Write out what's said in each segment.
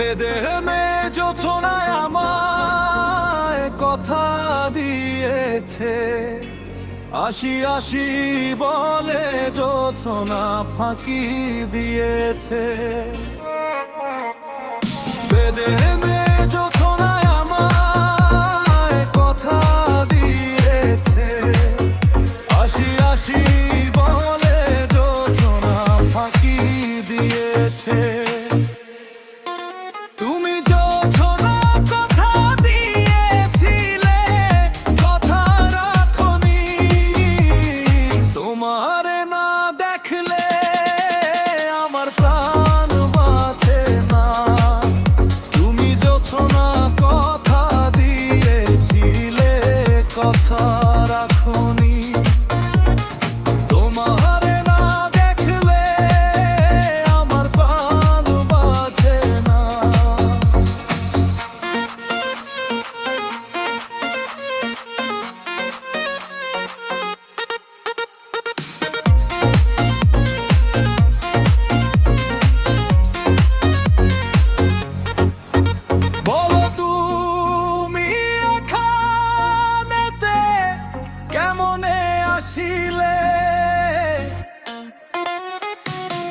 বেদে জোছনায় আমায় কথা দিয়েছে, আসি আসি বলে জোছনা ফাঁকি দিয়েছে। বেদে জোছনায় আমায় কথা দিয়েছে, আসি আসি বলে জোছনা ফাঁকি দিয়েছে। কথা রাখনি, তোমারে না দেখলে আমার প্রাণ বাঁচে না। বলো তুমি কেমনে আসিলে,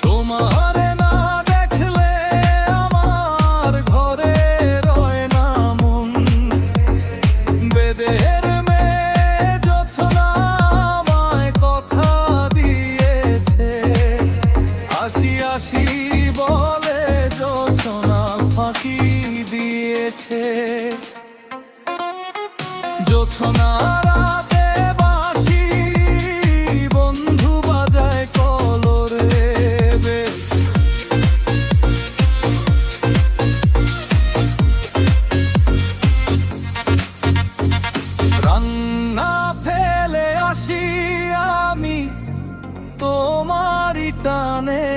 তোমারে না দেখলে আমার ঘরে রয় না মন। বেদের মেয়ে জোছনা আমায় কথা দিয়েছে, আসি আসি বলে জোছনা ফাঁকি দিয়েছে। জোছনা রাতে বাঁশি বন্ধু বাজায় কলরে, রান্না ফেলে আসি আমি তোমারই টানে।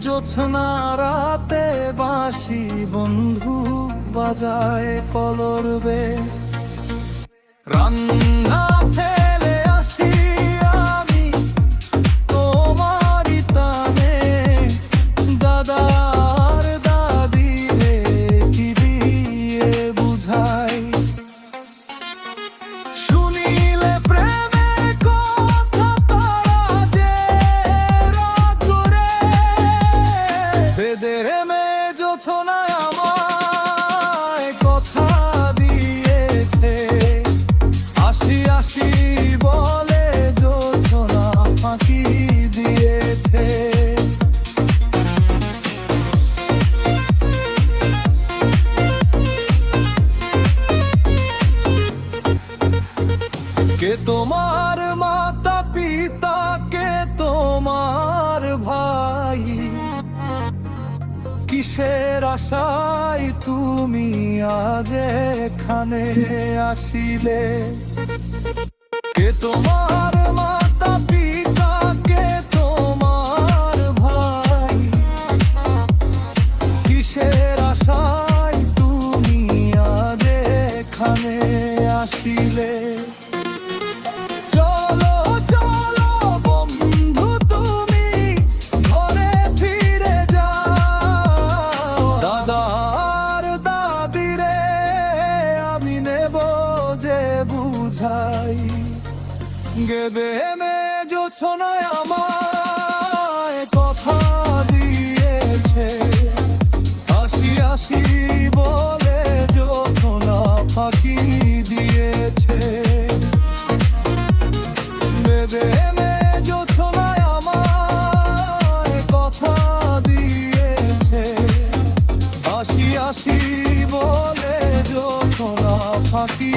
জোছনা রাতে বাঁশি বন্ধু বাজায় কলরবে, রান্না ফেলে আসি আমি তোমারই টানে। দাদার দাদি রে কি দিয়ে বুঝাই, শুনিলে প্রেমের কথা তারা যে রাগ করে। বেদের মেয়ে জোছনায় আমায় কথা দিয়েছে, আসি আসি বলে জোছনা ফাঁকি দিয়েছে। কে তোমার মাতা পিতা, কে তোমার ভাই, কিসের আশায় তুমি আজ এখানে আসিলে। কে তোমার মাতা পিতা, কে তোমার ভাই, কিসের আশায় তুমি আজ এখানে আসিলে। চলো চলো বন্ধু তুমি ঘরে ফিরে যাও, দাদার দাদিরে আমি নেব যে বুঝাই। গেবে জোছনায় আমায় কথা দিয়েছে, আসি আসি বলে জোছনা ফাঁকি দিয়েছে। বেদে জোছনায় আমায় কথা দিয়েছে, আসি আসি বলে জোছনা ফাঁকি